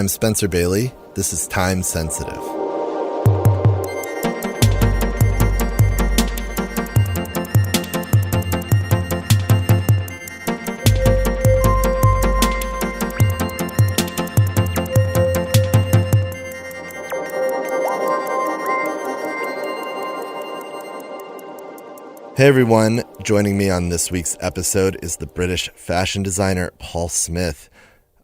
I'm Spencer Bailey. This is Time Sensitive. Hey everyone, joining me on this week's episode is the British fashion designer Paul Smith.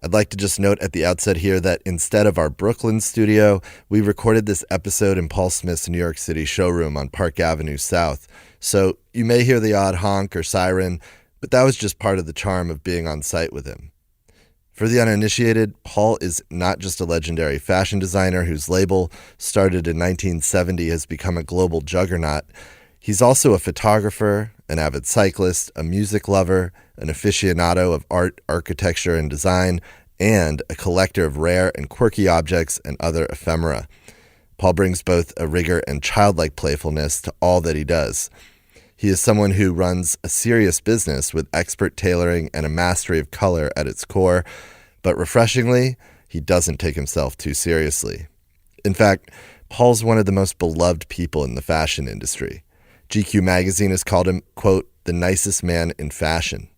I'd like to just note at the outset here that instead of our Brooklyn studio, we recorded this episode in Paul Smith's New York City showroom on Park Avenue South. So you may hear the odd honk or siren, but that was just part of the charm of being on site with him. For the uninitiated, Paul is not just a legendary fashion designer whose label, started in 1970, has become a global juggernaut. He's also a photographer, an avid cyclist, a music lover, an aficionado of art, architecture, and design, and a collector of rare and quirky objects and other ephemera. Paul brings both a rigor and childlike playfulness to all that he does. He is someone who runs a serious business with expert tailoring and a mastery of color at its core, but refreshingly, he doesn't take himself too seriously. In fact, Paul's one of the most beloved people in the fashion industry. GQ magazine has called him, quote, the nicest man in fashion.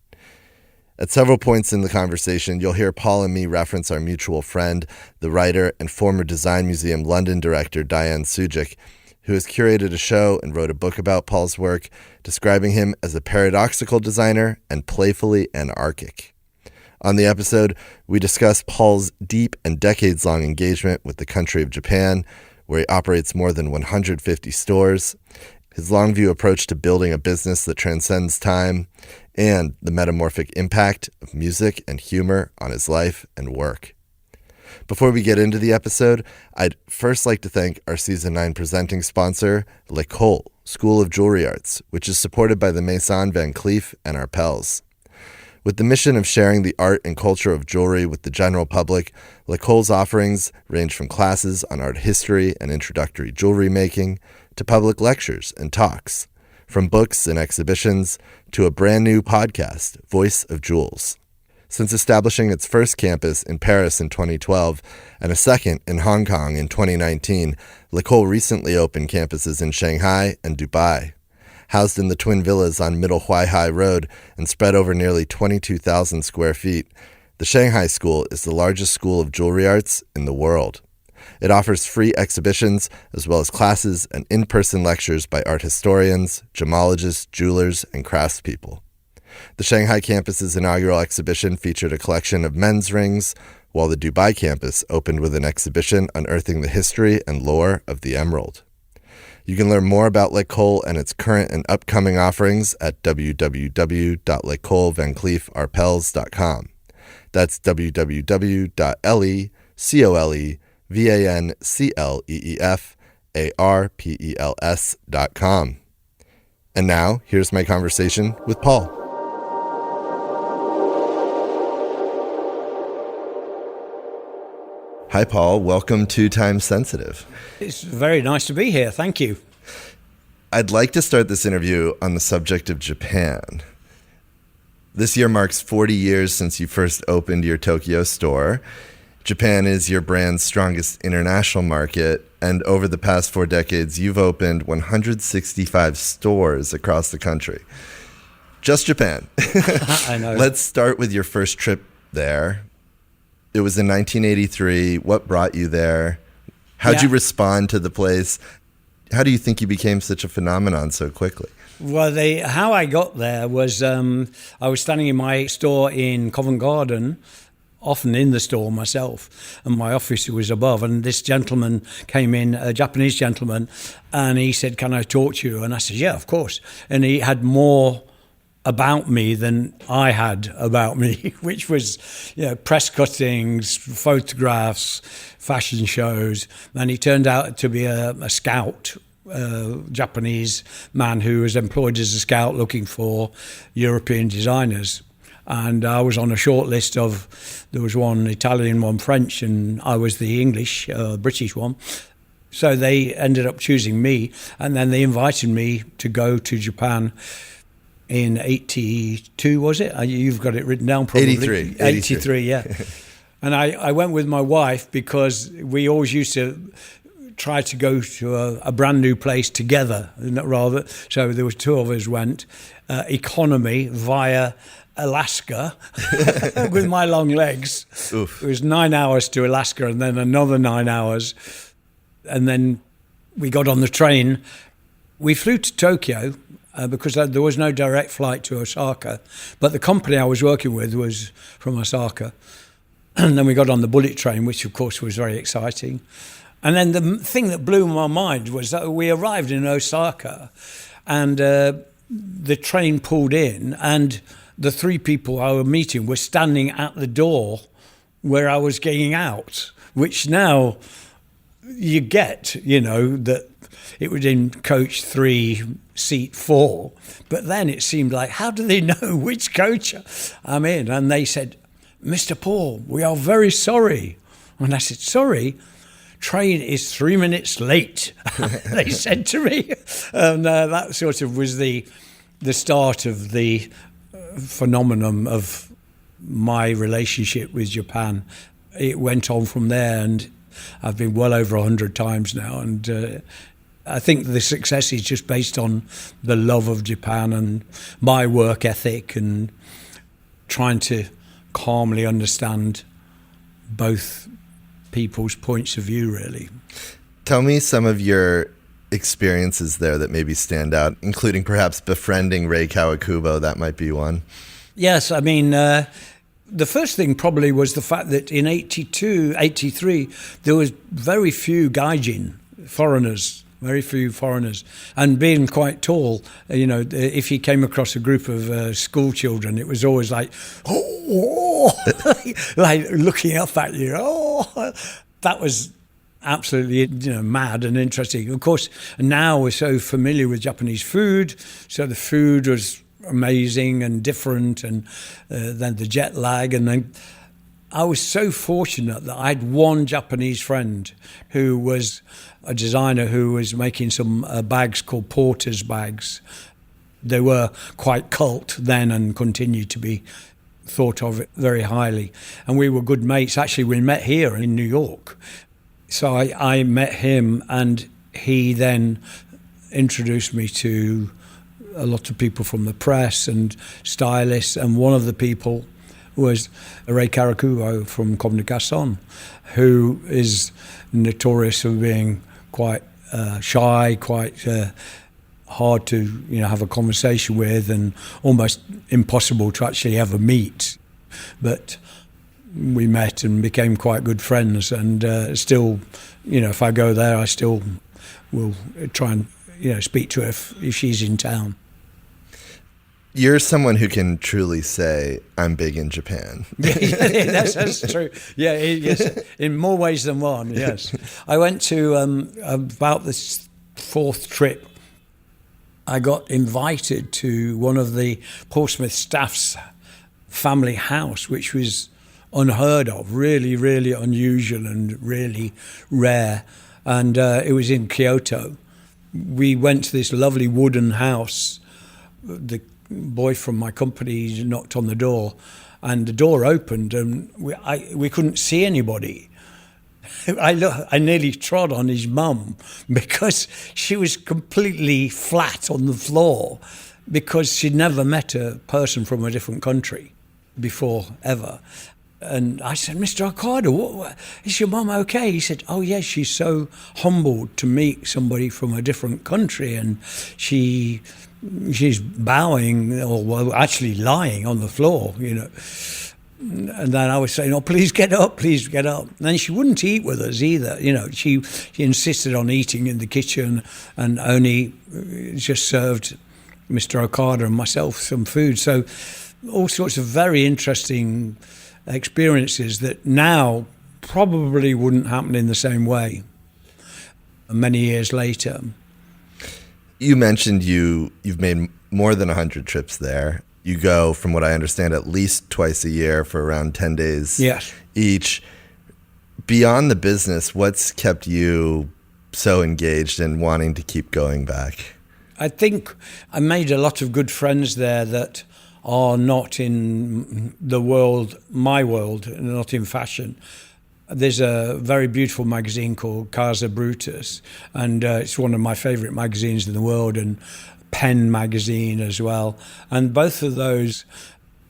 At several points in the conversation, you'll hear Paul and me reference our mutual friend, the writer and former Design Museum London director Diane Sujic, who has curated a show and wrote a book about Paul's work, describing him as a paradoxical designer and playfully anarchic. On the episode, we discuss Paul's deep and decades-long engagement with the country of Japan, where he operates more than 150 stores, his long-view approach to building a business that transcends time, and the metamorphic impact of music and humor on his life and work. Before we get into the episode, I'd first like to thank our Season 9 presenting sponsor, L'École, School of Jewelry Arts, which is supported by the Maison Van Cleef and Arpels. With the mission of sharing the art and culture of jewelry with the general public, L'École's offerings range from classes on art history and introductory jewelry making, to public lectures and talks, from books and exhibitions to a brand new podcast, Voice of Jewels. Since establishing its first campus in Paris in 2012 and a second in Hong Kong in 2019, L'École recently opened campuses in Shanghai and Dubai. Housed in the twin villas on Middle Huaihai Road and spread over nearly 22,000 square feet, the Shanghai School is the largest school of jewelry arts in the world. It offers free exhibitions as well as classes and in-person lectures by art historians, gemologists, jewelers, and craftspeople. The Shanghai campus's inaugural exhibition featured a collection of men's rings, while the Dubai campus opened with an exhibition unearthing the history and lore of the emerald. You can learn more about L'École and its current and upcoming offerings at www.lecolevancleefarpels.com. That's www.lecolevancleefarpels.com. And now, here's my conversation with Paul. Hi, Paul. Welcome to Time Sensitive. It's very nice to be here. Thank you. I'd like to start this interview on the subject of Japan. This year marks 40 years since you first opened your Tokyo store. Japan is your brand's strongest international market, and over the past 4 decades, you've opened 165 stores across the country. Just Japan. I know. Let's start with your first trip there. It was in 1983. What brought you there? How'd you respond to the place? How do you think you became such a phenomenon so quickly? Well, how I got there was I was standing in my store in Covent Garden, often in the store myself, and my office was above, and this gentleman came in, a Japanese gentleman, and he said, "Can I talk to you?" And I said, "Yeah, of course." And he had more about me than I had about me, which was, press cuttings, photographs, fashion shows. And he turned out to be a scout, Japanese man who was employed as a scout looking for European designers. And I was on a short list there was one Italian, one French, and I was the English, British one. So they ended up choosing me, and then they invited me to go to Japan in 82, was it? You've got it written down probably. 83, yeah. And I went with my wife because we always used to try to go to a brand new place together, rather. So there was two of us went, economy via Alaska with my long legs. Oof. It was 9 hours to Alaska and then another 9 hours. And then we got on the train. We flew to Tokyo because there was no direct flight to Osaka. But the company I was working with was from Osaka. And then we got on the bullet train, which of course was very exciting. And then the thing that blew my mind was that we arrived in Osaka and the train pulled in and the three people I was meeting were standing at the door where I was getting out, which now you get, that it was in coach 3, seat 4. But then it seemed like, how do they know which coach I'm in? And they said, Mr. Paul, we are very sorry. And I said, sorry? Train is 3 minutes late, they said to me. And that sort of was the start of the phenomenon of my relationship with Japan. It went on from there, and I've been well over 100 times now. And I think the success is just based on the love of Japan and my work ethic and trying to calmly understand both people's points of view, really. Tell me some of your experiences there that maybe stand out, including perhaps befriending Rei Kawakubo. That might be one. Yes, I mean, the first thing probably was the fact that in 82, 83, there was very few gaijin, foreigners, very few foreigners. And being quite tall, if he came across a group of school children, it was always like, oh, like looking up at you. Oh, that was absolutely mad and interesting. Of course, now we're so familiar with Japanese food, so the food was amazing and different, and then the jet lag, and then I was so fortunate that I had one Japanese friend who was a designer who was making some bags called Porter's bags. They were quite cult then and continue to be thought of very highly. And we were good mates. Actually, we met here in New York. So I met him, and he then introduced me to a lot of people from the press and stylists, and one of the people was Rei Kawakubo from Comme des Garçons, who is notorious for being quite shy, quite hard to have a conversation with, and almost impossible to actually ever meet. But we met and became quite good friends, and still, if I go there, I still will try and speak to her if she's in town. You're someone who can truly say, I'm big in Japan. Yeah, that's true. Yeah, yes, in more ways than one, yes. I went to, about the fourth trip, I got invited to one of the Paul Smith staff's family house, which was unheard of, really, really unusual and really rare. And it was in Kyoto. We went to this lovely wooden house. The boy from my company knocked on the door, and the door opened, and we couldn't see anybody. I nearly trod on his mum because she was completely flat on the floor because she'd never met a person from a different country before, ever. And I said, Mr. Okada, is your mum okay? He said, oh, yes, she's so humbled to meet somebody from a different country, and she's bowing, or actually lying on the floor, And then I was saying, oh, please get up, please get up. And then she wouldn't eat with us either. She insisted on eating in the kitchen and only just served Mr. Okada and myself some food. So all sorts of very interesting experiences that now probably wouldn't happen in the same way many years later. You mentioned you've made more than 100 trips there. You go, from what I understand, at least twice a year for around 10 days each. Beyond the business, what's kept you so engaged and wanting to keep going back? I think I made a lot of good friends there that are not in the world, my world, not in fashion. There's a very beautiful magazine called Casa Brutus, and it's one of my favourite magazines in the world, and Pen magazine as well. And both of those,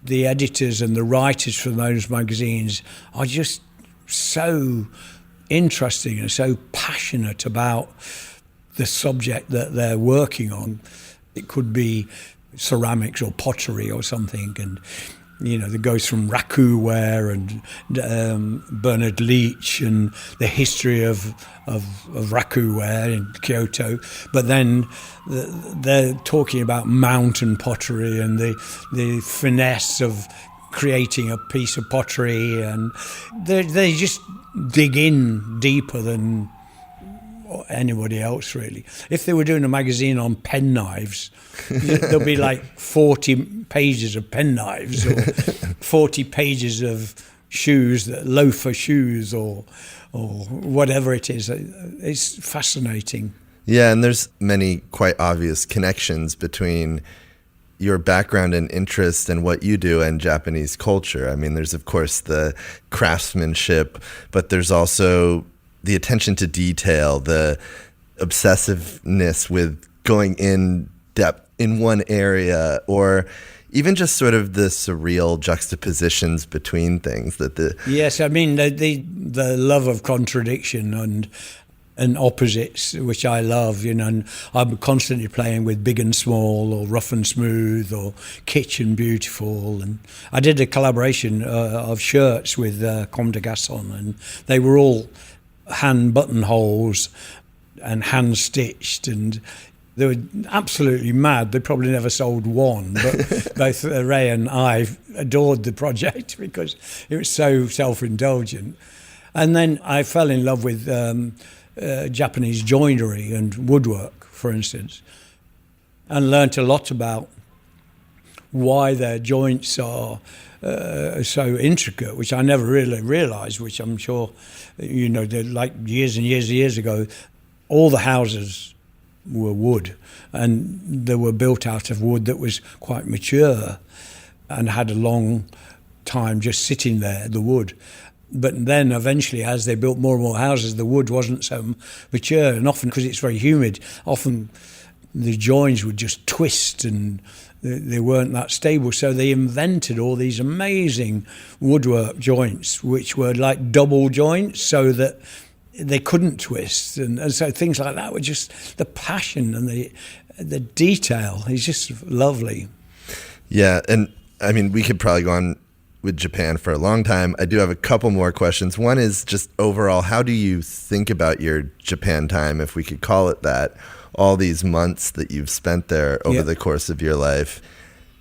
the editors and the writers from those magazines are just so interesting and so passionate about the subject that they're working on. It could be ceramics or pottery or something, and that goes from raku ware and Bernard Leach and the history of raku ware in Kyoto. But then they're talking about mountain pottery and the finesse of creating a piece of pottery, and they just dig in deeper than anybody else, really. If they were doing a magazine on penknives, there'll be like 40 pages of penknives or 40 pages of shoes, loafer shoes or whatever it is. It's fascinating. Yeah, and there's many quite obvious connections between your background and interest and what you do and Japanese culture. I mean, there's of course the craftsmanship, but there's also the attention to detail, the obsessiveness with going in depth in one area, or even just sort of the surreal juxtapositions between things Yes, I mean the love of contradiction and opposites, which I love, and I'm constantly playing with big and small, or rough and smooth, or kitsch and beautiful. And I did a collaboration of shirts with Comme des Garçons, and they were all hand buttonholes and hand stitched, and they were absolutely mad. They probably never sold one, but both Ray and I adored the project because it was so self-indulgent. And then I fell in love with Japanese joinery and woodwork, for instance, and learnt a lot about why their joints are so intricate, which I never really realised, which I'm sure, like years and years and years ago, all the houses were wood, and they were built out of wood that was quite mature and had a long time just sitting there, the wood. But then eventually, as they built more and more houses, the wood wasn't so mature, and often, because it's very humid, often the joins would just twist and they weren't that stable. So they invented all these amazing woodwork joints, which were like double joints, so that they couldn't twist. And so things like that were just the passion and the detail. It's just lovely. Yeah, and I mean, we could probably go on with Japan for a long time. I do have a couple more questions. One is just overall, how do you think about your Japan time, if we could call it that, all these months that you've spent there over the course of your life?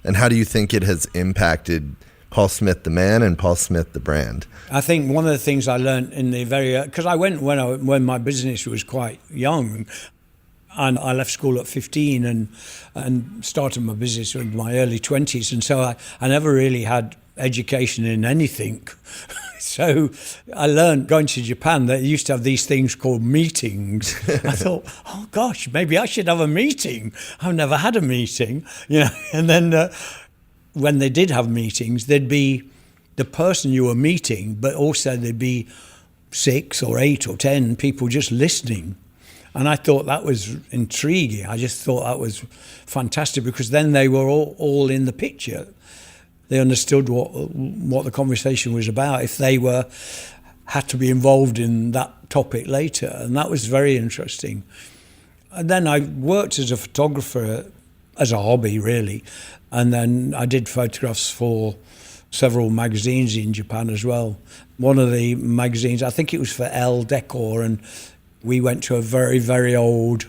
And how do you think it has impacted Paul Smith the man and Paul Smith the brand? I think one of the things I learned in the because I went when my business was quite young, and I left school at 15 and started my business in my early 20s, and so I never really had education in anything. So I learned going to Japan that they used to have these things called meetings. I thought, oh gosh, maybe I should have a meeting. I've never had a meeting, And then when they did have meetings, there'd be the person you were meeting, but also there'd be 6 or 8 or 10 people just listening. And I thought that was intriguing. I just thought that was fantastic, because then they were all in the picture. They understood what the conversation was about if they had to be involved in that topic later. And that was very interesting. And then I worked as a photographer, as a hobby, really. And then I did photographs for several magazines in Japan as well. One of the magazines, I think it was for Elle Decor, and we went to a very, very old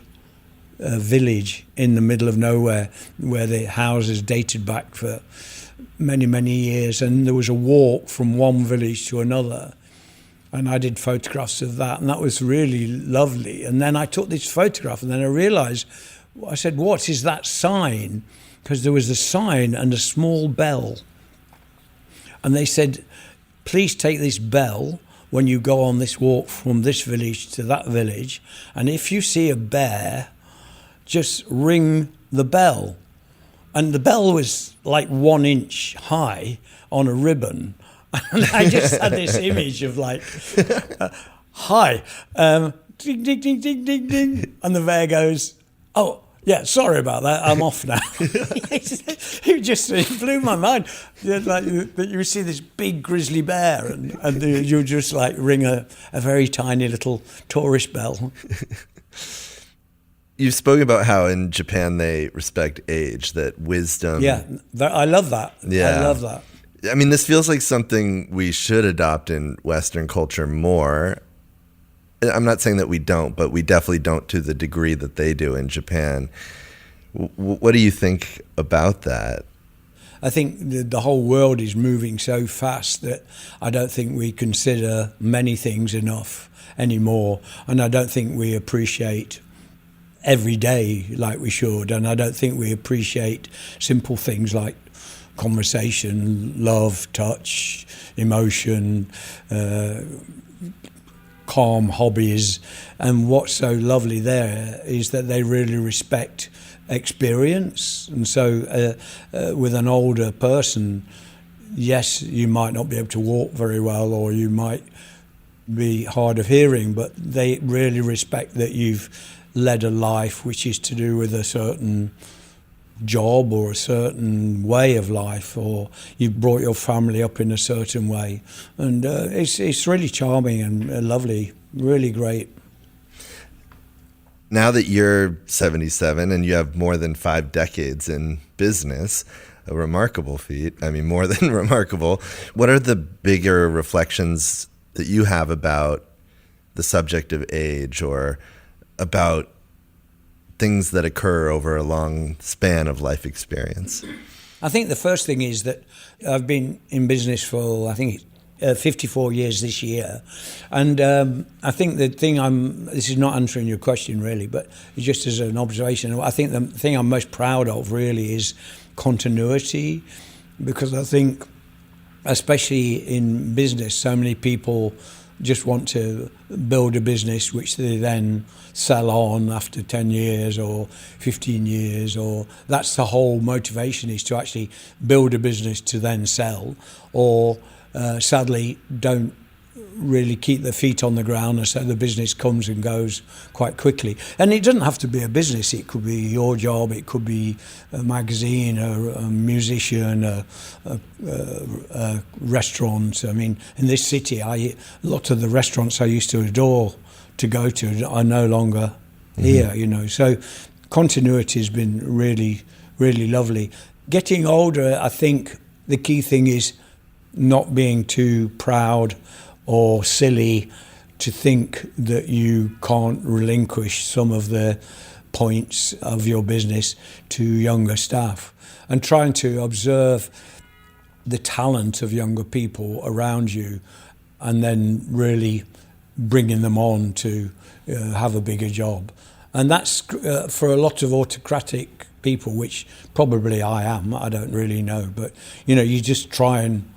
village in the middle of nowhere where the houses dated back for many, many years, and there was a walk from one village to another, and I did photographs of that, and that was really lovely. And then I took this photograph, and then I realised, I said, what is that sign? Because there was a sign and a small bell, and they said, please take this bell when you go on this walk from this village to that village, and if you see a bear, just ring the bell. And the bell was like 1 inch high on a ribbon. And I just had this image of like, hi, ding, ding, ding, ding, ding, ding. And the bear goes, oh, yeah, sorry about that. I'm off now. It blew my mind. Like you see this big grizzly bear, and you just like ring a very tiny little tourist bell. You've spoken about how in Japan they respect age, that wisdom. Yeah, I love that. Yeah. I love that. I mean, this feels like something we should adopt in Western culture more. I'm not saying that we don't, but we definitely don't to the degree that they do in Japan. What do you think about that? I think the whole world is moving so fast that I don't think we consider many things enough anymore. And I don't think we appreciate every day like we should. And I don't think we appreciate simple things like conversation, love, touch, emotion, calm hobbies. And what's so lovely there is that they really respect experience. And so with an older person, yes, you might not be able to walk very well, or you might be hard of hearing, but they really respect that you've led a life which is to do with a certain job or a certain way of life, or you've brought your family up in a certain way. And it's really charming and lovely, really great. Now that you're 77 and you have more than 5 decades in business, a remarkable feat. I mean, more than remarkable. What are the bigger reflections that you have about the subject of age, or about things that occur over a long span of life experience? I think the first thing is that I've been in business for, 54 years this year. And I think the thing this is not answering your question really, but just as an observation, I think the thing I'm most proud of really is continuity, because I think, especially in business, so many people just want to build a business which they then sell on after 10 years or 15 years, or that's the whole motivation, is to actually build a business to then sell, or sadly don't really keep their feet on the ground, and so the business comes and goes quite quickly. And it doesn't have to be a business, it could be your job, it could be a magazine, a musician, a restaurant. I mean, in this city, a lot of the restaurants I used to adore to go to are no longer here, you know. So continuity has been really, really lovely. Getting older, I think the key thing is not being too proud or silly to think that you can't relinquish some of the points of your business to younger staff, and trying to observe the talent of younger people around you, and then really bringing them on to have a bigger job. And that's for a lot of autocratic people, which probably I am, I don't really know, but you know, you just try and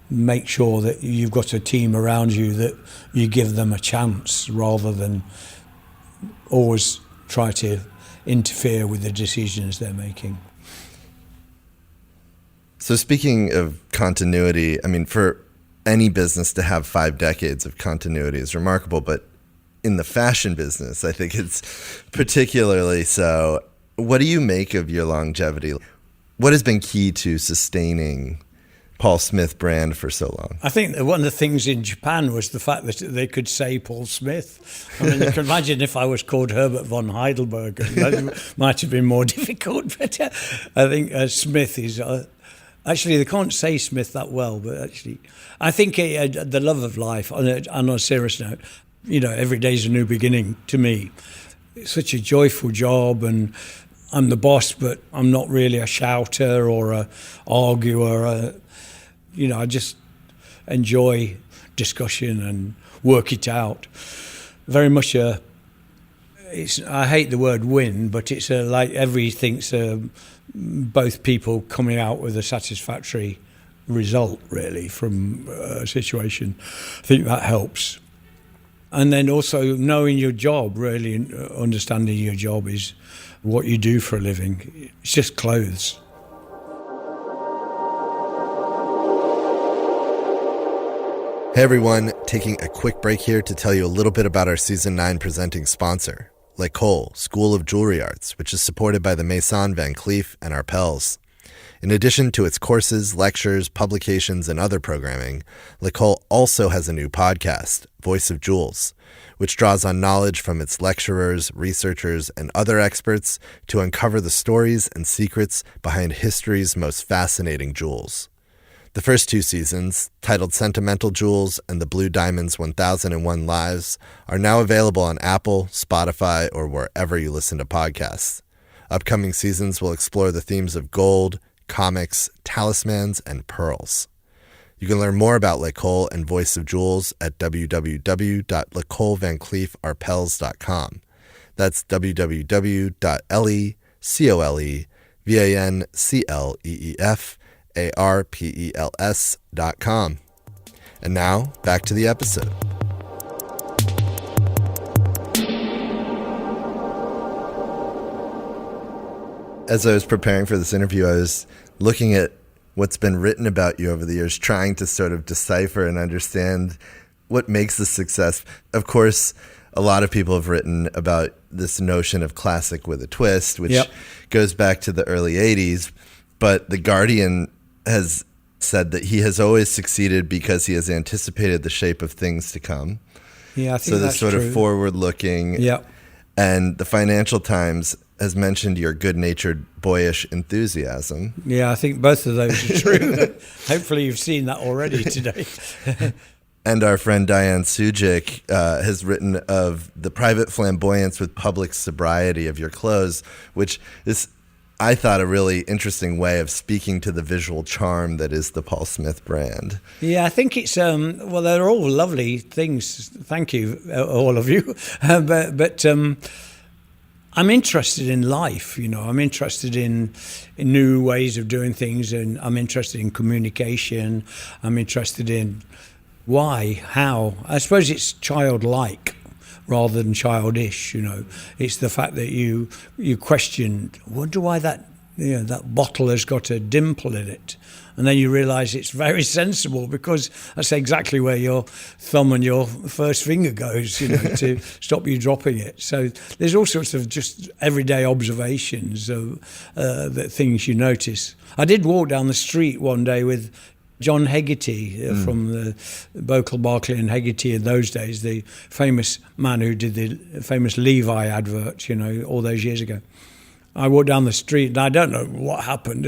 make sure that you've got a team around you that you give them a chance, rather than always try to interfere with the decisions they're making. So speaking of continuity, I mean, for any business to have 5 decades of continuity is remarkable, but in the fashion business, I think it's particularly so. What do you make of your longevity? What has been key to sustaining Paul Smith brand for so long? I think that one of the things in Japan was the fact that they could say Paul Smith. I mean, you can imagine if I was called Herbert von Heidelberg, that might have been more difficult. But I think Smith is... actually, they can't say Smith that well, but actually... I think the love of life, on a serious note, you know, every day's a new beginning to me. It's such a joyful job, and I'm the boss, but I'm not really a shouter or a arguer. You know, I just enjoy discussion and work it out. Very much I hate the word win, but it's like everything's both people coming out with a satisfactory result, really, from a situation. I think that helps. And then also knowing your job, really understanding your job is what you do for a living. It's just clothes. Hey everyone, taking a quick break here to tell you a little bit about our Season 9 presenting sponsor, L'École, School of Jewelry Arts, which is supported by the Maison Van Cleef and Arpels. In addition to its courses, lectures, publications, and other programming, L'École also has a new podcast, Voice of Jewels, which draws on knowledge from its lecturers, researchers, and other experts to uncover the stories and secrets behind history's most fascinating jewels. The first 2 seasons, titled Sentimental Jewels and The Blue Diamond's 1001 Lives, are now available on Apple, Spotify, or wherever you listen to podcasts. Upcoming seasons will explore the themes of gold, comics, talismans, and pearls. You can learn more about L'École and Voice of Jewels at www.l'ecolevancleefarpels.com. That's www.LECOLEVANCLEEFARPELS.com. And now, back to the episode. As I was preparing for this interview, I was looking at what's been written about you over the years, trying to sort of decipher and understand what makes the success. Of course, a lot of people have written about this notion of classic with a twist, which goes back to the early 80s. But The Guardian has said that he has always succeeded because he has anticipated the shape of things to come. Yeah, I think so that's this sort true. of forward-looking. Yeah. And the Financial Times has mentioned your good-natured, boyish enthusiasm. Yeah, I think both of those are true. Hopefully you've seen that already today. And our friend Diane Sujic has written of the private flamboyance with public sobriety of your clothes, which is, I thought, a really interesting way of speaking to the visual charm that is the Paul Smith brand. Yeah, I think it's, well, they're all lovely things. Thank you, all of you. But I'm interested in life, you know. I'm interested in new ways of doing things, and I'm interested in communication. I'm interested in why, how. I suppose it's childlike rather than childish, you know. It's the fact that you question, wonder why that bottle has got a dimple in it. And then you realise it's very sensible, because that's exactly where your thumb and your first finger goes, you know, to stop you dropping it. So there's all sorts of just everyday observations of that things you notice. I did walk down the street one day with John Hegarty from the Bocal, Barclay and Hegarty in those days, the famous man who did the famous Levi advert, you know, all those years ago. I walked down the street and I don't know what happened.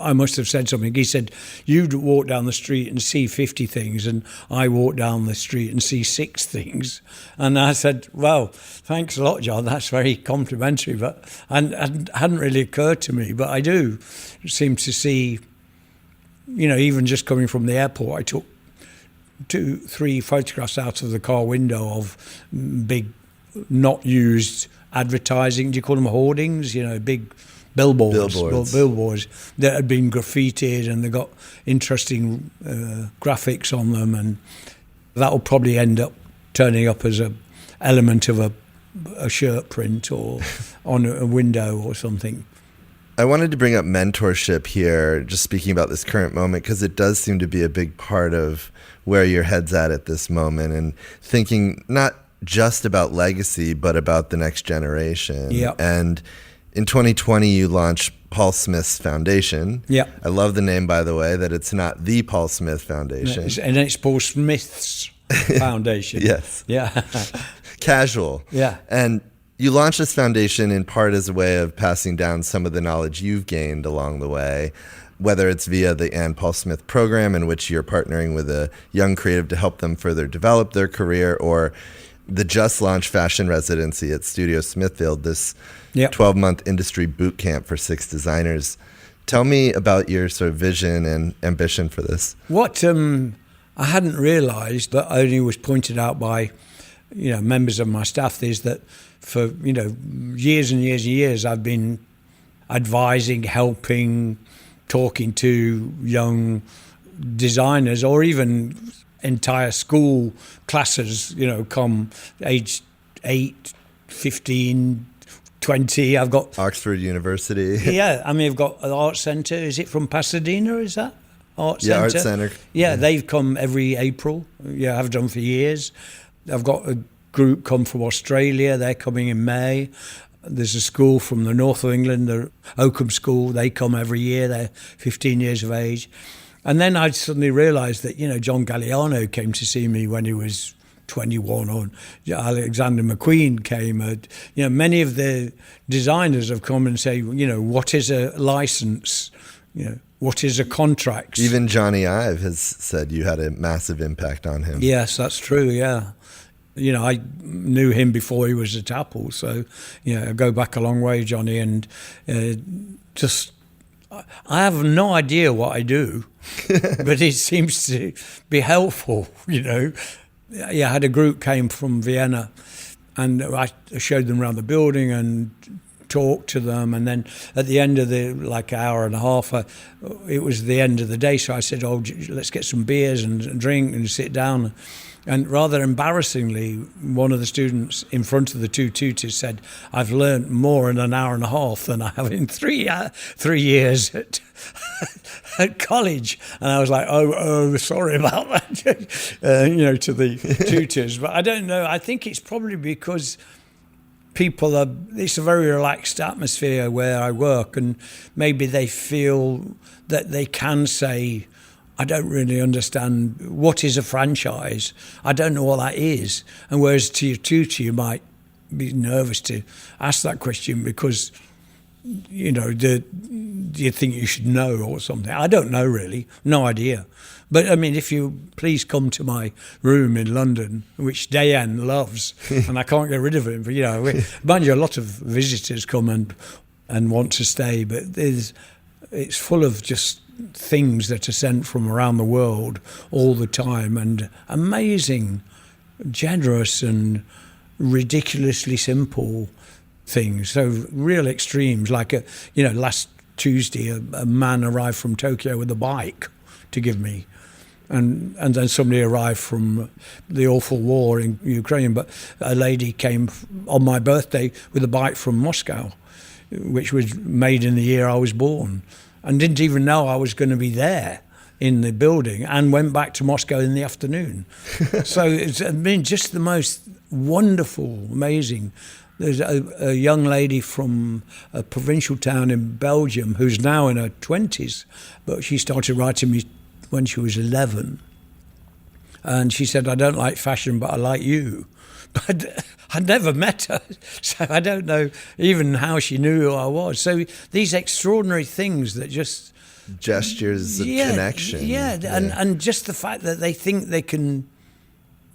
I must have said something. He said, "You'd walk down the street and see 50 things, and I walk down the street and see 6 things." And I said, "Well, thanks a lot, John. That's very complimentary, but and hadn't really occurred to me. But I do seem to see, you know, even just coming from the airport, I took 2-3 photographs out of the car window of big, not used advertising. Do you call them hoardings? You know, big billboards that had been graffitied, and they got interesting graphics on them, and that will probably end up turning up as a element of a shirt print or on a window or something." I wanted to bring up mentorship here, just speaking about this current moment, because it does seem to be a big part of where your head's at this moment, and thinking not just about legacy, but about the next generation. Yeah. And in 2020, you launched Paul Smith's Foundation. Yeah. I love the name, by the way, that it's not the Paul Smith Foundation. And it's Paul Smith's Foundation. Yes. Yeah. Casual. Yeah. And you launched this foundation in part as a way of passing down some of the knowledge you've gained along the way, whether it's via the Ann Paul Smith program, in which you're partnering with a young creative to help them further develop their career, or the just launched fashion residency at Studio Smithfield, this 12-month industry boot camp for 6 designers. Tell me about your sort of vision and ambition for this. What I hadn't realised, but only was pointed out by, you know, members of my staff, is that for, you know, years and years and years, I've been advising, helping, talking to young designers, or even entire school classes, you know, come age 8, 15, 20. I've got Oxford University. Yeah, I mean, I've got an art centre. Is it from Pasadena? Is that? Art Yeah, Centre. Art Centre. Yeah, they've come every April. Yeah, I've done for years. I've got a group come from Australia. They're coming in May. There's a school from the north of England, the Oakham School. They come every year. They're 15 years of age. And then I suddenly realised that, John Galliano came to see me when he was 21, or Alexander McQueen came. Many of the designers have come and say, what is a license? What is a contract? Even Johnny Ive has said you had a massive impact on him. Yes, that's true, yeah. I knew him before he was at Apple, so, I go back a long way, Johnny, and I have no idea what I do, but it seems to be helpful, Yeah, I had a group came from Vienna, and I showed them around the building and talked to them, and then at the end of the hour and a half, it was the end of the day, so I said, let's get some beers and drink and sit down. And rather embarrassingly, one of the students in front of the two tutors said, I've learnt more in an hour and a half than I have in 3 years at at college. And I was like, sorry about that, to the tutors. But I don't know. I think it's probably because it's a very relaxed atmosphere where I work, and maybe they feel that they can say, I don't really understand what is a franchise. I don't know what that is. And whereas to your tutor, you might be nervous to ask that question because, do you think you should know or something? I don't know really, no idea. But I mean, if you please come to my room in London, which Dayan loves, and I can't get rid of him. But mind you, a lot of visitors come and want to stay, but it's full of just things that are sent from around the world all the time, and amazing, generous and ridiculously simple things. So real extremes, like last Tuesday a man arrived from Tokyo with a bike to give me, and then somebody arrived from the awful war in Ukraine, but a lady came on my birthday with a bike from Moscow, which was made in the year I was born, and didn't even know I was going to be there in the building, and went back to Moscow in the afternoon. So it's just the most wonderful, amazing. There's a young lady from a provincial town in Belgium who's now in her 20s, but she started writing me when she was 11. And she said, I don't like fashion, but I like you. But I'd never met her, so I don't know even how she knew who I was. So these extraordinary things that just... Gestures of connection. Yeah, and just the fact that they think they can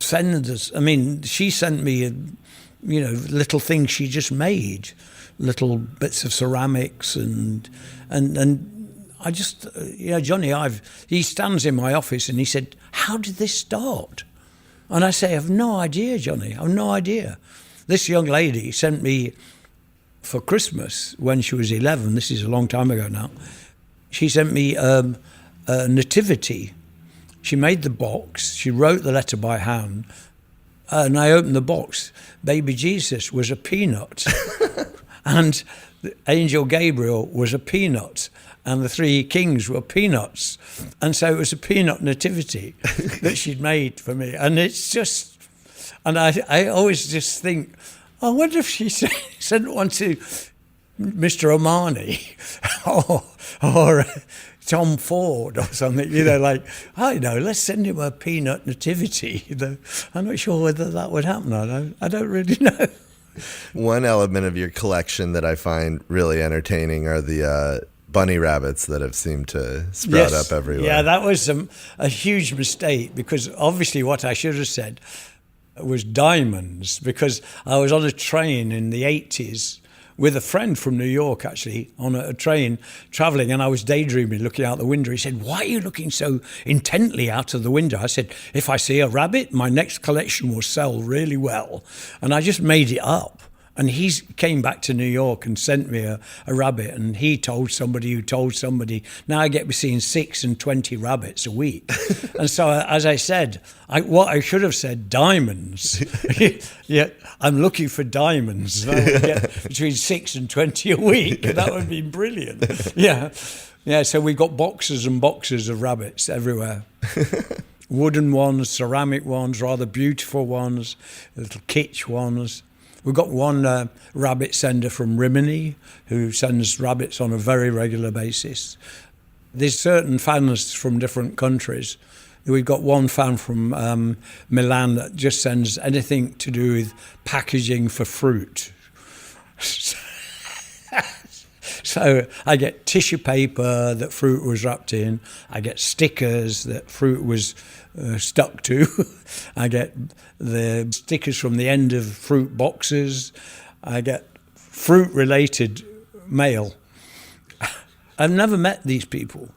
send us... I mean, she sent me, little things she just made, little bits of ceramics and I just, Johnny Ive, he stands in my office and he said, how did this start? And I say, I have no idea, Johnny. I have no idea. This young lady sent me for Christmas when she was 11. This is a long time ago now. She sent me a nativity. She made the box. She wrote the letter by hand. And I opened the box. Baby Jesus was a peanut. And the Angel Gabriel was a peanut. And the three kings were peanuts. And so it was a peanut nativity that she'd made for me. And it's just, and I always just think, I wonder if she sent one to Mr. Omani or Tom Ford or something, let's send him a peanut nativity. I'm not sure whether that would happen. I don't really know. One element of your collection that I find really entertaining are the bunny rabbits that have seemed to sprout up everywhere. Yeah, that was a huge mistake, because obviously what I should have said was diamonds, because I was on a train in the 80s with a friend from New York, actually, on a train travelling, and I was daydreaming, looking out the window. He said, why are you looking so intently out of the window? I said, if I see a rabbit, my next collection will sell really well. And I just made it up. And he came back to New York and sent me a rabbit, and he told somebody who told somebody. Now I get between 6 and 20 rabbits a week. And so, as I said, what I should have said, diamonds. Yeah, I'm looking for diamonds. And I would get between 6 and 20 a week. That would be brilliant. Yeah. Yeah, so we got boxes and boxes of rabbits everywhere. Wooden ones, ceramic ones, rather beautiful ones, little kitsch ones. We've got one rabbit sender from Rimini who sends rabbits on a very regular basis. There's certain fans from different countries. We've got one fan from Milan that just sends anything to do with packaging for fruit. So I get tissue paper that fruit was wrapped in. I get stickers that fruit was stuck to. I get the stickers from the end of fruit boxes. I get fruit-related mail. I've never met these people.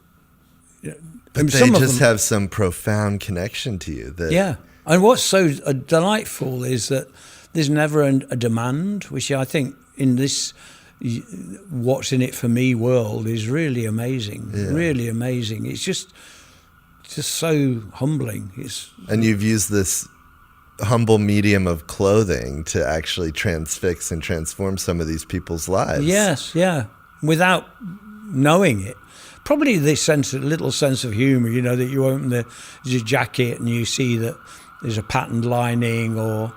But they just have some profound connection to you. Yeah. And what's so delightful is that there's never a demand, which I think in this what's in it for me world is really amazing. Yeah. Really amazing. It's just so humbling. And you've used this humble medium of clothing to actually transfix and transform some of these people's lives. Yes, yeah. Without knowing it. Probably this little sense of humour, that you open the jacket and you see that there's a patterned lining, or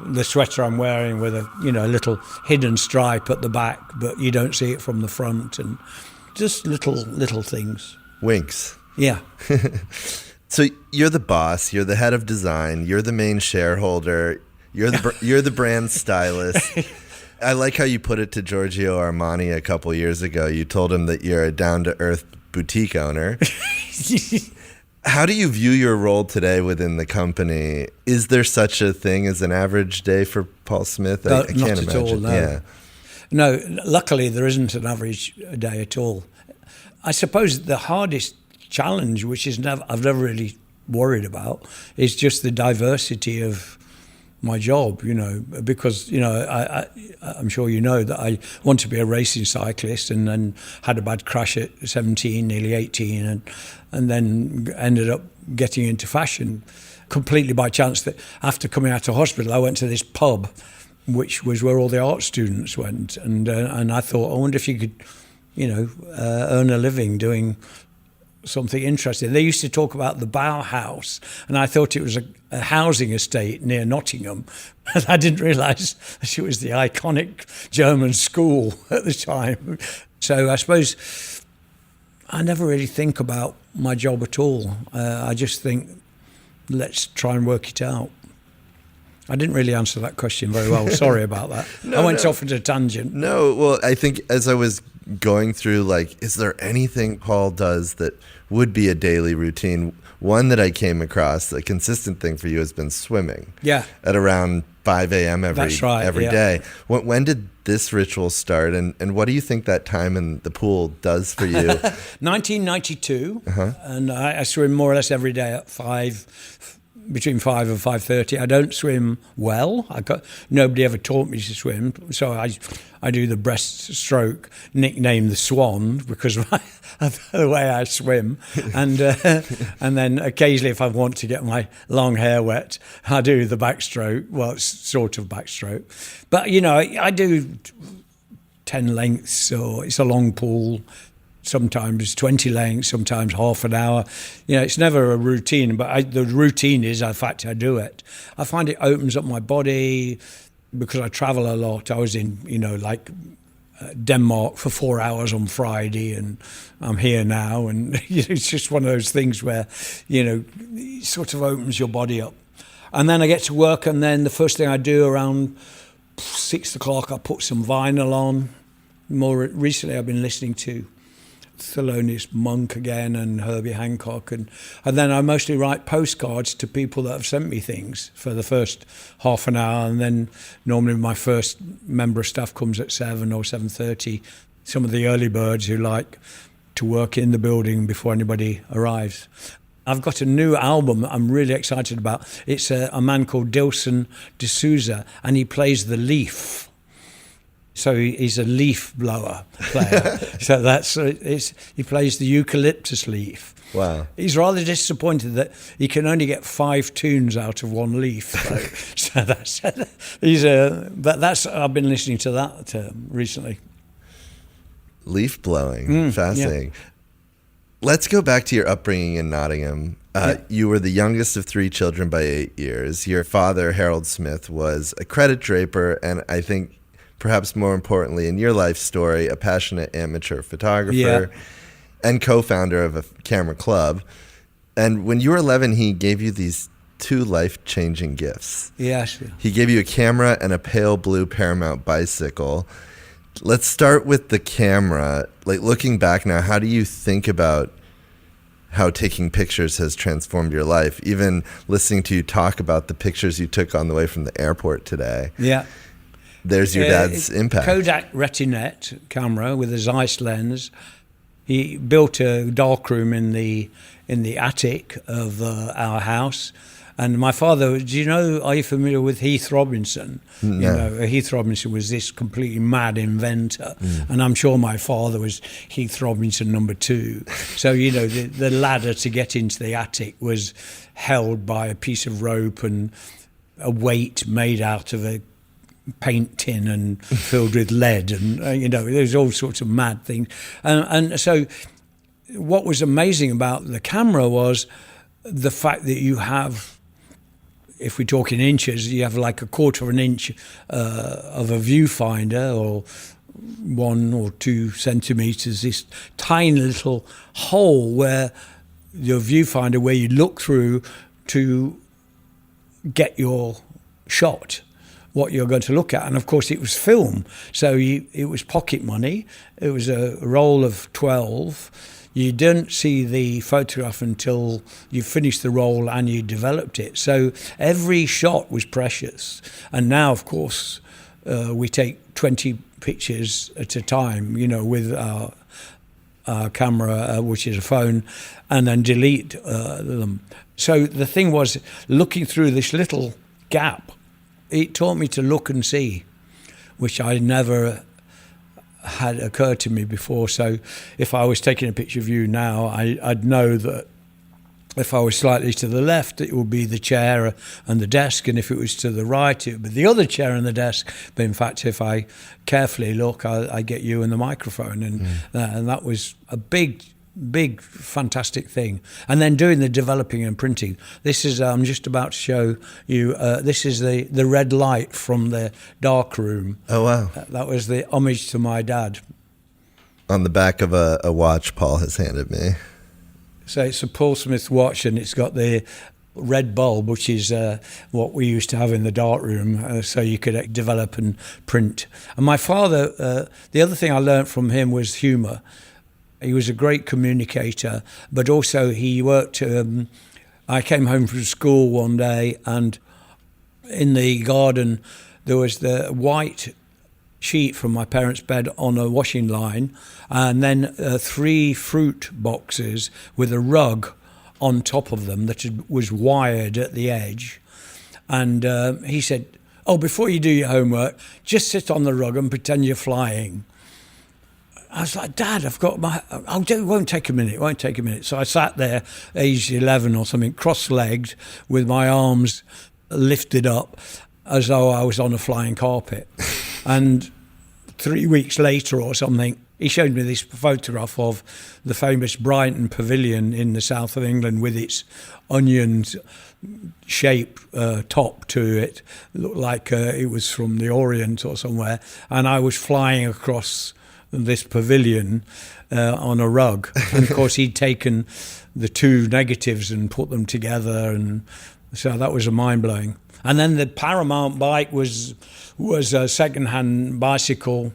the sweater I'm wearing with a little hidden stripe at the back, but you don't see it from the front, and just little things. Winks. Yeah. So you're the boss. You're the head of design. You're the main shareholder. You're the brand stylist. I like how you put it to Giorgio Armani a couple years ago. You told him that you're a down-to-earth boutique owner. How do you view your role today within the company? Is there such a thing as an average day for Paul Smith? I can't not imagine. At all, no. Yeah. No, luckily there isn't an average day at all. I suppose the hardest challenge, which I've never really worried about, is just the diversity of my job, because, I'm sure you know that I want to be a racing cyclist, and then had a bad crash at 17, nearly 18, and then ended up getting into fashion completely by chance. That after coming out of hospital, I went to this pub, which was where all the art students went, and I thought, I wonder if you could, earn a living doing something interesting. They used to talk about the Bauhaus, and I thought it was a housing estate near Nottingham. And I didn't realise that it was the iconic German school at the time. So I suppose I never really think about my job at all. I just think, let's try and work it out. I didn't really answer that question very well. Sorry about that. I went off into a tangent. No, well, I think as I was going through, is there anything Paul does that would be a daily routine? One that I came across, a consistent thing for you, has been swimming. Yeah. At around 5 a.m. every day. When did this ritual start, and what do you think that time in the pool does for you? 1992, and I swim more or less every day at 5. Between 5 and 5:30. I don't swim well. Nobody ever taught me to swim, so I do the breaststroke, nicknamed the Swan, because of the way I swim. And then occasionally, if I want to get my long hair wet, I do the backstroke. Well, it's sort of backstroke, but I do 10 lengths, so it's a long pool. Sometimes 20 lengths, sometimes half an hour. It's never a routine, but the routine is, in fact, I do it. I find it opens up my body because I travel a lot. I was in, Denmark for 4 hours on Friday, and I'm here now. And it's just one of those things where, it sort of opens your body up. And then I get to work, and then the first thing I do around 6 o'clock, I put some vinyl on. More recently, I've been listening to Thelonious Monk again and Herbie Hancock, and then I mostly write postcards to people that have sent me things for the first half an hour, and then normally my first member of staff comes at 7 or 7:30. Some of the early birds who like to work in the building before anybody arrives. I've got a new album that I'm really excited about. It's a man called Dilson D'Souza, and he plays the leaf. So he's a leaf blower player. So he plays the eucalyptus leaf. Wow. He's rather disappointed that he can only get 5 tunes out of one leaf. So I've been listening to that recently. Leaf blowing, fascinating. Yeah. Let's go back to your upbringing in Nottingham. You were the youngest of 3 children by 8 years. Your father, Harold Smith, was a credit draper, and I think perhaps more importantly in your life story, a passionate amateur photographer and co-founder of a camera club. And when you were 11, he gave you these 2 life-changing gifts. Yes. He gave you a camera and a pale blue Paramount bicycle. Let's start with the camera. Like, looking back now, how do you think about how taking pictures has transformed your life? Even listening to you talk about the pictures you took on the way from the airport today. Yeah. There's your dad's impact. Kodak Retinette camera with a Zeiss lens. He built a darkroom in the attic of our house. And my father, are you familiar with Heath Robinson? No. Heath Robinson was this completely mad inventor. And I'm sure my father was Heath Robinson number 2. So, the ladder to get into the attic was held by a piece of rope and a weight made out of a paint tin and filled with lead. And, there's all sorts of mad things. And so what was amazing about the camera was the fact that you have, if we talk in inches, you have like a quarter of an inch of a viewfinder, or 1 or 2 centimeters, this tiny little hole where your viewfinder, where you look through to get your shot, what you're going to look at. And of course it was film, so it was pocket money. It was a roll of 12. You didn't see the photograph until you finished the roll and you developed it. So every shot was precious. And now, of course, we take 20 pictures at a time, with our camera, which is a phone, and then delete them. So the thing was, looking through this little gap, it taught me to look and see, which I never had occurred to me before. So if I was taking a picture of you now, I'd know that if I was slightly to the left, it would be the chair and the desk, and if it was to the right, it would be the other chair and the desk. But in fact, if I carefully look, I get you and the microphone, and that was a big, fantastic thing. And then doing the developing and printing. This is, I'm just about to show you, this is the red light from the dark room. Oh, wow. That was the homage to my dad. On the back of a watch Paul has handed me. So it's a Paul Smith watch, and it's got the red bulb, which is what we used to have in the dark room, so you could develop and print. And my father, the other thing I learned from him was humour. He was a great communicator, but also he worked. I came home from school one day, and in the garden there was the white sheet from my parents' bed on a washing line, and then 3 fruit boxes with a rug on top of them that was wired at the edge. And he said, "Oh, before you do your homework, just sit on the rug and pretend you're flying." I was like, "Dad, I've got my... it won't take a minute. So I sat there, aged 11 or something, cross-legged, with my arms lifted up as though I was on a flying carpet. And 3 weeks later or something, he showed me this photograph of the famous Brighton Pavilion in the south of England with its onion-shaped top to it. It looked like it was from the Orient or somewhere. And I was flying across this pavilion on a rug. And of course he'd taken the 2 negatives and put them together, and so that was a mind-blowing. And then the Paramount bike was a second-hand bicycle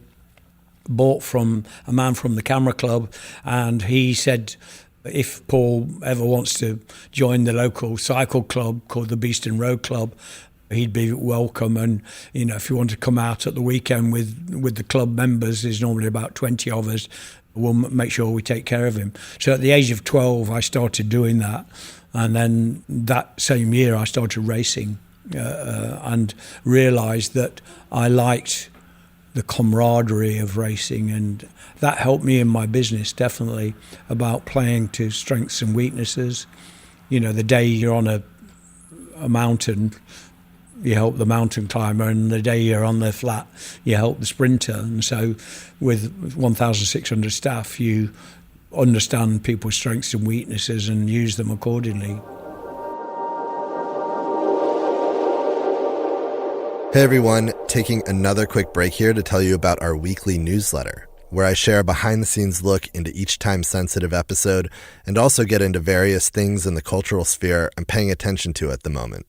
bought from a man from the camera club, and he said if Paul ever wants to join the local cycle club called the Beeston Road Club, he'd be welcome. And if you want to come out at the weekend with the club members, there's normally about 20 of us, we'll make sure we take care of him. So at the age of 12 I started doing that, And then that same year I started racing and realised that I liked the camaraderie of racing, and that helped me in my business, definitely, about playing to strengths and weaknesses. You know, the day you're on a mountain, you help the mountain climber, and the day you're on the flat, you help the sprinter. And so with 1,600 staff, you understand people's strengths and weaknesses and use them accordingly. Hey everyone, taking another quick break here to tell you about our weekly newsletter, where I share a behind-the-scenes look into each time-sensitive episode and also get into various things in the cultural sphere I'm paying attention to at the moment.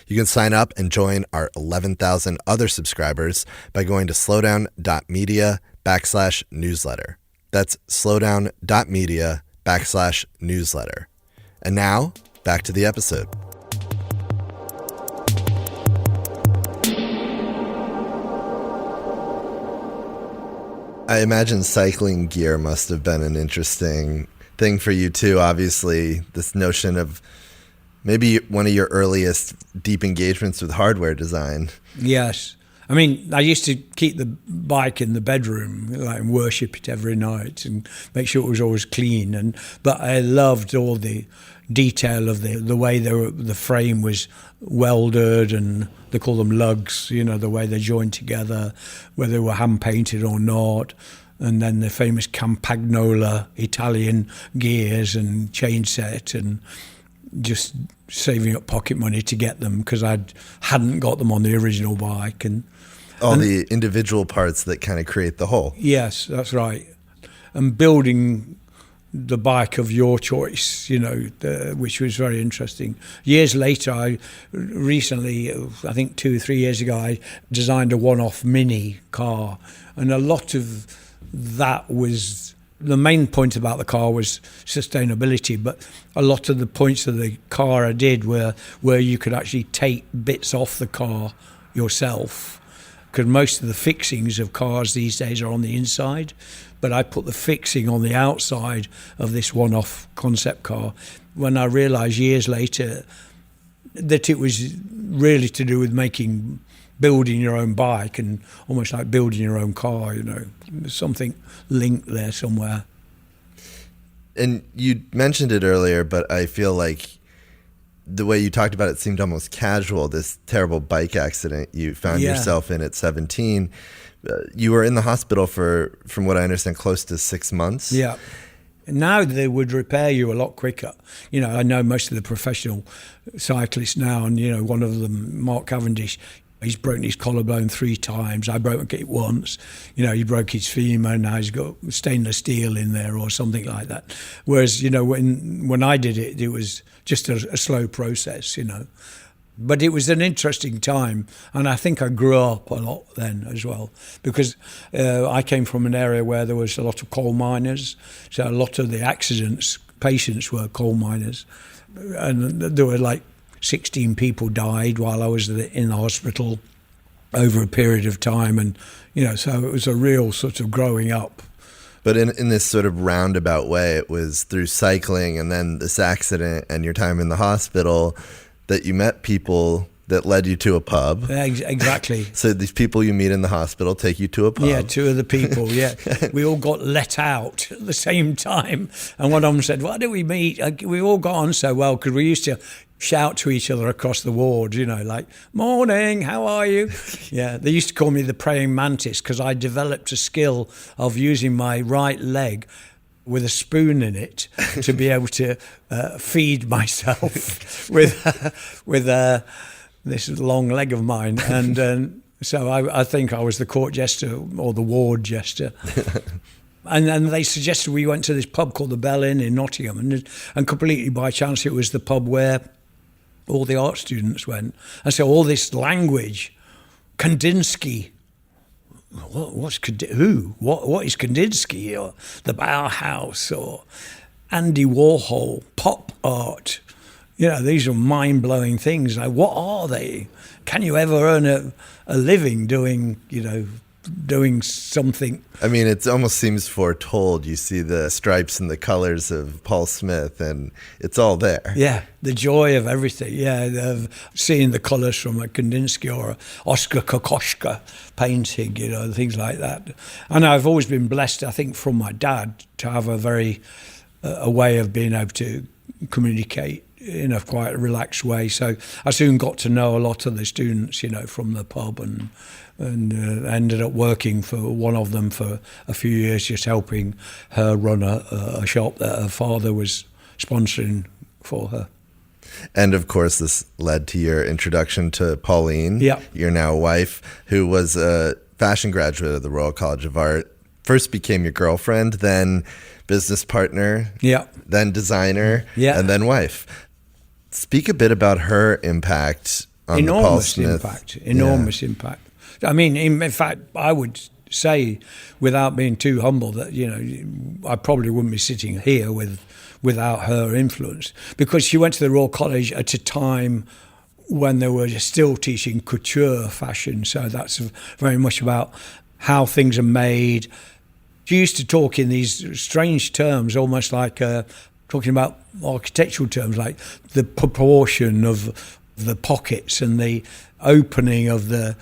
You can sign up and join our 11,000 other subscribers by going to slowdown.media/newsletter. That's slowdown.media/newsletter. And now, back to the episode. I imagine cycling gear must have been an interesting thing for you too, obviously, this notion of maybe one of your earliest deep engagements with hardware design. Yes. I mean, I used to keep the bike in the bedroom, like, and worship it every night and make sure it was always clean. But I loved all the detail of the way the frame was welded, and they call them lugs, you know, the way they're joined together, whether they were hand painted or not. And then the famous Campagnola Italian gears and chain set, and just saving up pocket money to get them because I hadn't got them on the original bike. And the individual parts that kind of create the whole. Yes, that's right. And building the bike of your choice, you know, which was very interesting. Years later, I think 2 or 3 years ago, I designed a one-off mini car. And a lot of that was, the main point about the car was sustainability, but a lot of the points of the car I did were where you could actually take bits off the car yourself, because most of the fixings of cars these days are on the inside, but I put the fixing on the outside of this one-off concept car when I realised years later that it was really to do with building your own bike, and almost like building your own car, you know. There's something linked there somewhere. And you mentioned it earlier, but I feel like the way you talked about it seemed almost casual, this terrible bike accident you found yourself in at 17. You were in the hospital for, from what I understand, close to 6 months. Yeah. Now they would repair you a lot quicker. You know, I know most of the professional cyclists now, and, you know, one of them, Mark Cavendish, he's broken his collarbone 3 times. I broke it once. You know, he broke his femur, and now he's got stainless steel in there or something like that. Whereas, you know, when I did it, it was just a slow process, you know. But it was an interesting time, and I think I grew up a lot then as well, because I came from an area where there was a lot of coal miners, so a lot of the patients were coal miners, and there were like 16 people died while I was in the hospital over a period of time, and, you know, so it was a real sort of growing up. But in this sort of roundabout way, it was through cycling and then this accident and your time in the hospital that you met people that led you to a pub. Exactly. So these people you meet in the hospital take you to a pub. Yeah, 2 of the people, yeah. We all got let out at the same time. And one of them said, why did we meet? We all got on so well because we used to shout to each other across the ward, you know, like, morning, how are you? Yeah, they used to call me the praying mantis because I developed a skill of using my right leg with a spoon in it to be able to feed myself with this long leg of mine. And so I think I was the court jester or the ward jester. And then they suggested we went to this pub called the Bell Inn in Nottingham, and completely by chance it was the pub where all the art students went. And so all this language, Kandinsky, what is Kandinsky, or the Bauhaus, or Andy Warhol, pop art. You know, these are mind-blowing things. Like, what are they? Can you ever earn a living doing, you know, doing something. I mean, it almost seems foretold. You see the stripes and the colors of Paul Smith, and it's all there. Yeah, the joy of everything. Yeah, of seeing the colours from a Kandinsky or a Oskar Kokoschka painting, you know, things like that. And I've always been blessed, I think, from my dad to have a way of being able to communicate in a quite relaxed way. So I soon got to know a lot of the students, you know, from the pub, and ended up working for one of them for a few years, just helping her run a shop that her father was sponsoring for her. And of course, this led to your introduction to Pauline, your now wife, who was a fashion graduate of the Royal College of Art, first became your girlfriend, then business partner, then designer, and then wife. Speak a bit about her impact on the Paul Smith. Enormous impact. I mean, in fact, I would say, without being too humble, that, you know, I probably wouldn't be sitting here without her influence, because she went to the Royal College at a time when they were still teaching couture fashion. So that's very much about how things are made. She used to talk in these strange terms, almost like talking about architectural terms, like the proportion of the pockets and the opening of the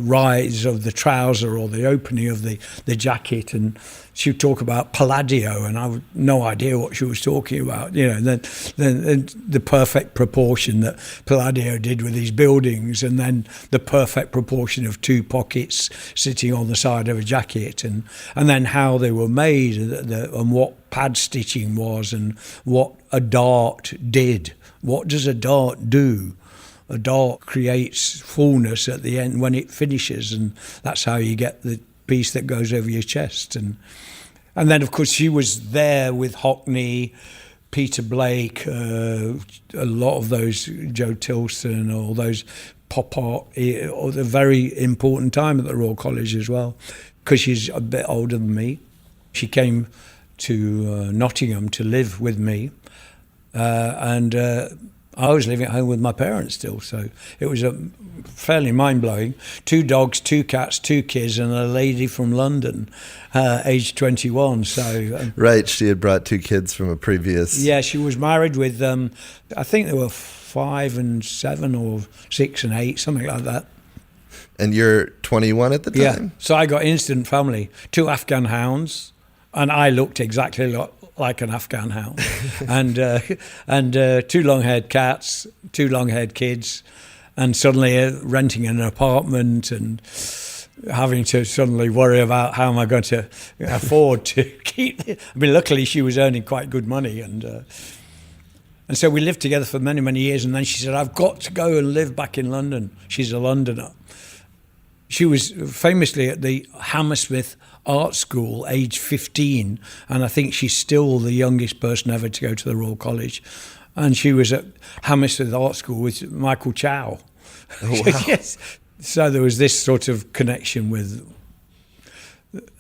rise of the trouser, or the opening of the jacket. And she would talk about Palladio, and I had no idea what she was talking about. You know, then the perfect proportion that Palladio did with his buildings, and then the perfect proportion of two pockets sitting on the side of a jacket, and then how they were made, and what pad stitching was, and what a dart did. What does a dart do? A dart creates fullness at the end when it finishes, and that's how you get the piece that goes over your chest. And then, of course, she was there with Hockney, Peter Blake, a lot of those, Joe Tilson, all those pop art, or the very important time at the Royal College as well, because she's a bit older than me. She came to Nottingham to live with me, and I was living at home with my parents still, so it was fairly mind-blowing. 2 dogs, 2 cats, 2 kids, and a lady from London, aged 21. So right, she had brought 2 kids from a previous... Yeah, she was married with, I think they were 5 and 7 or 6 and 8, something like that. And you're 21 at the time? Yeah, so I got instant family, 2 Afghan hounds, and I looked exactly like an Afghan hound, and 2 long-haired cats, 2 long-haired kids, and suddenly renting an apartment and having to suddenly worry about how am I going to afford to keep it. I mean, luckily she was earning quite good money, and so we lived together for many, many years. And then she said, "I've got to go and live back in London." She's a Londoner. She was famously at the Hammersmith Art School, age 15, and I think she's still the youngest person ever to go to the Royal College. And she was at Hammersmith Art School with Michael Chow. Oh, wow. Yes. So there was this sort of connection with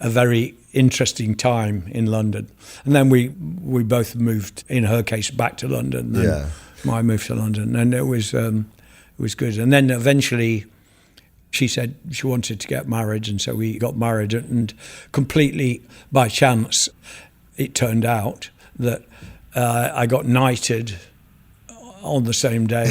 a very interesting time in London. And then we both moved, in her case, back to London. And I moved to London, and it was good. And then eventually she said she wanted to get married, and so we got married. And completely by chance, it turned out that I got knighted on the same day,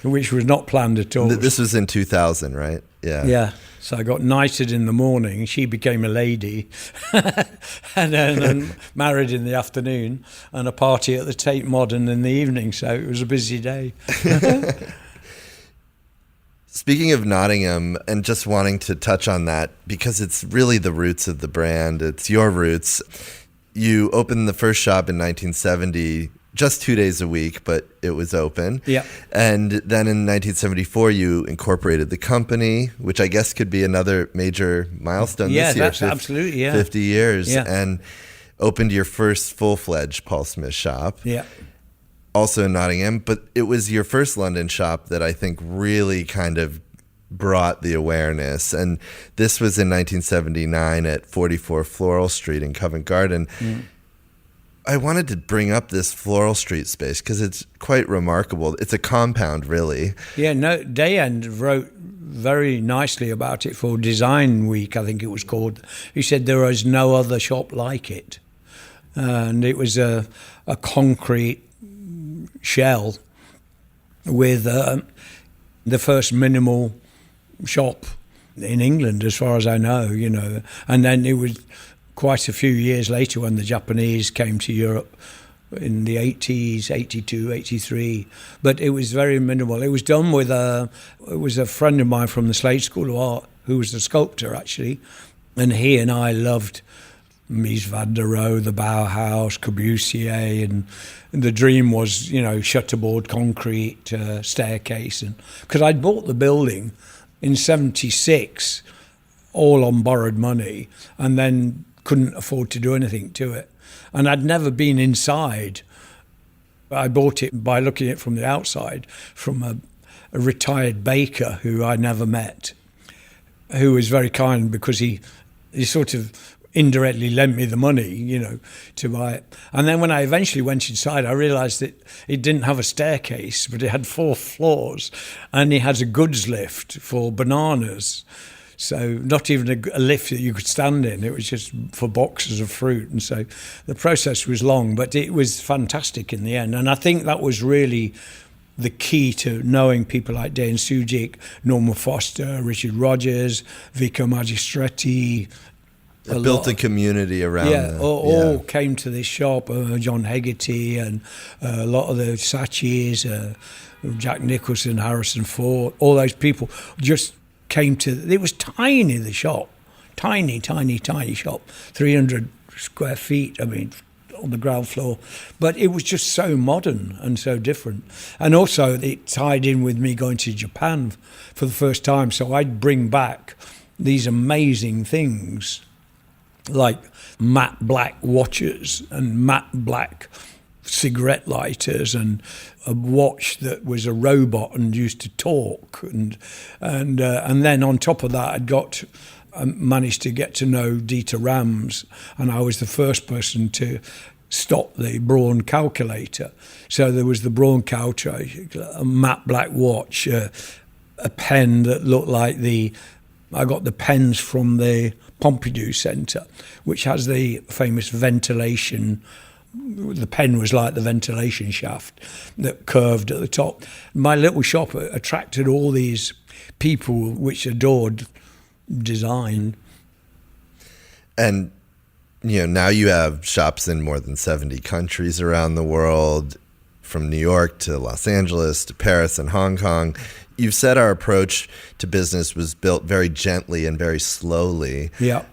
which was not planned at all. This was in 2000, right? Yeah. Yeah. So I got knighted in the morning. She became a lady, and then married in the afternoon, and a party at the Tate Modern in the evening. So it was a busy day. Speaking of Nottingham, and just wanting to touch on that, because it's really the roots of the brand, it's your roots. You opened the first shop in 1970, just 2 days a week, but it was open. Yeah. And then in 1974, you incorporated the company, which I guess could be another major milestone this year. That's absolutely, 50 years. Yeah. And opened your first full-fledged Paul Smith shop. Yeah. Also in Nottingham, but it was your first London shop that I think really kind of brought the awareness. And this was in 1979 at 44 Floral Street in Covent Garden. Mm. I wanted to bring up this Floral Street space because it's quite remarkable. It's a compound, really. Yeah, no, Dayend wrote very nicely about it for Design Week, I think it was called. He said there is no other shop like it. And it was a concrete shell with the first minimal shop in England, as far as I know, you know. And then it was quite a few years later when the Japanese came to Europe in the 80s, 82, 83. But it was very minimal. It was done with it was a friend of mine from the Slade School of Art, who was the sculptor, actually. And he and I loved Mies van der Rohe, the Bauhaus, Corbusier, and the dream was, you know, shutterboard, concrete, staircase. And because I'd bought the building in 76, all on borrowed money, and then couldn't afford to do anything to it. And I'd never been inside. I bought it by looking at it from the outside, from a retired baker who I never met, who was very kind because he sort of indirectly lent me the money, you know, to buy it. And then when I eventually went inside, I realised that it didn't have a staircase, but it had 4 floors, and it had a goods lift for bananas. So not even a lift that you could stand in. It was just for boxes of fruit. And so the process was long, but it was fantastic in the end. And I think that was really the key to knowing people like Dan Sujic, Norman Foster, Richard Rogers, Vico Magistretti. It built a community around all came to this shop, John Hegarty and a lot of the Saatchis, Jack Nicholson, Harrison Ford, all those people just came to. It was tiny, the shop, tiny shop, 300 square feet, I mean, on the ground floor. But it was just so modern and so different. And also it tied in with me going to Japan for the first time, so I'd bring back these amazing things like matte black watches and matte black cigarette lighters and a watch that was a robot and used to talk, and then on top of that I managed to get to know Dieter Rams, and I was the first person to stop the Braun calculator. So there was the Braun calculator, a matte black watch, a pen that looked like I got the pens from the Pompidou Centre, which has the famous ventilation. The pen was like the ventilation shaft that curved at the top. My little shop attracted all these people which adored design. And, you know, now you have shops in more than 70 countries around the world, from New York to Los Angeles to Paris and Hong Kong. You've said our approach to business was built very gently and very slowly. Yeah.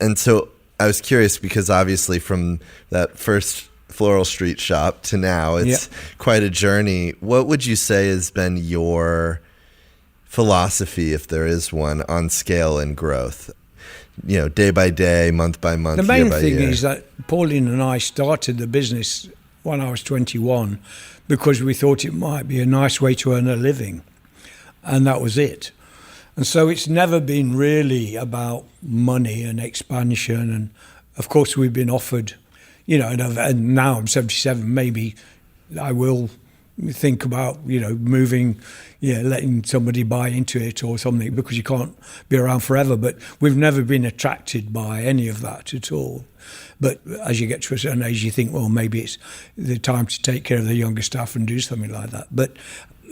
And so I was curious, because obviously from that first Floral Street shop to now, it's quite a journey. What would you say has been your philosophy, if there is one, on scale and growth? You know, day by day, month by month, year by year. The main thing is that Pauline and I started the business when I was 21 because we thought it might be a nice way to earn a living. And that was it. And so it's never been really about money and expansion. And of course, we've been offered, you know, and now I'm 77, maybe I will think about, you know, moving, letting somebody buy into it or something, because you can't be around forever. But we've never been attracted by any of that at all. But as you get to a certain age, you think, well, maybe it's the time to take care of the younger staff and do something like that. But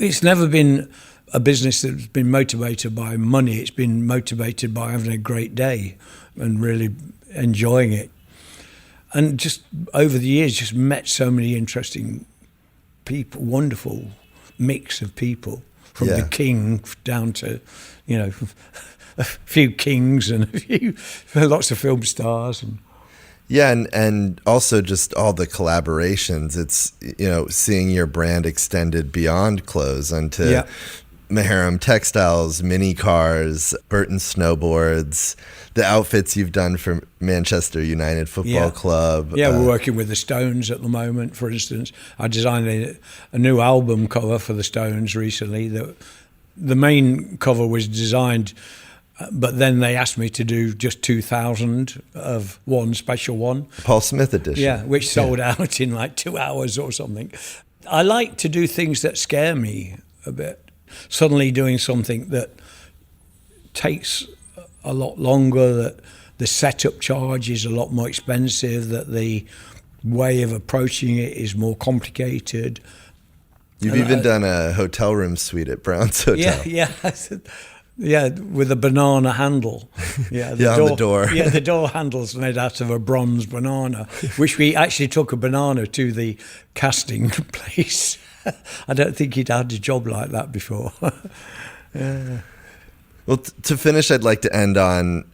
it's never been a business that's been motivated by money. It's been motivated by having a great day and really enjoying it. And just over the years, just met so many interesting people, wonderful mix of people, from the king down to, you know, a few kings and lots of film stars. Yeah, and also just all the collaborations. It's, you know, seeing your brand extended beyond clothes onto Maharam textiles, mini cars, Burton snowboards, the outfits you've done for Manchester United Football Club. Yeah, we're working with the Stones at the moment, for instance. I designed a new album cover for the Stones recently. The main cover was designed, but then they asked me to do just 2,000 of one special one. Paul Smith edition. Yeah, which sold out in like 2 hours or something. I like to do things that scare me a bit. Suddenly doing something that takes a lot longer, that the setup charge is a lot more expensive, that the way of approaching it is more complicated. You've even done a hotel room suite at Brown's Hotel. Yeah. Yeah, with a banana handle. Yeah, on the door. Yeah, the door handle's made out of a bronze banana, which we actually took a banana to the casting place. I don't think he'd had a job like that before. Yeah. Well, to finish, I'd like to end on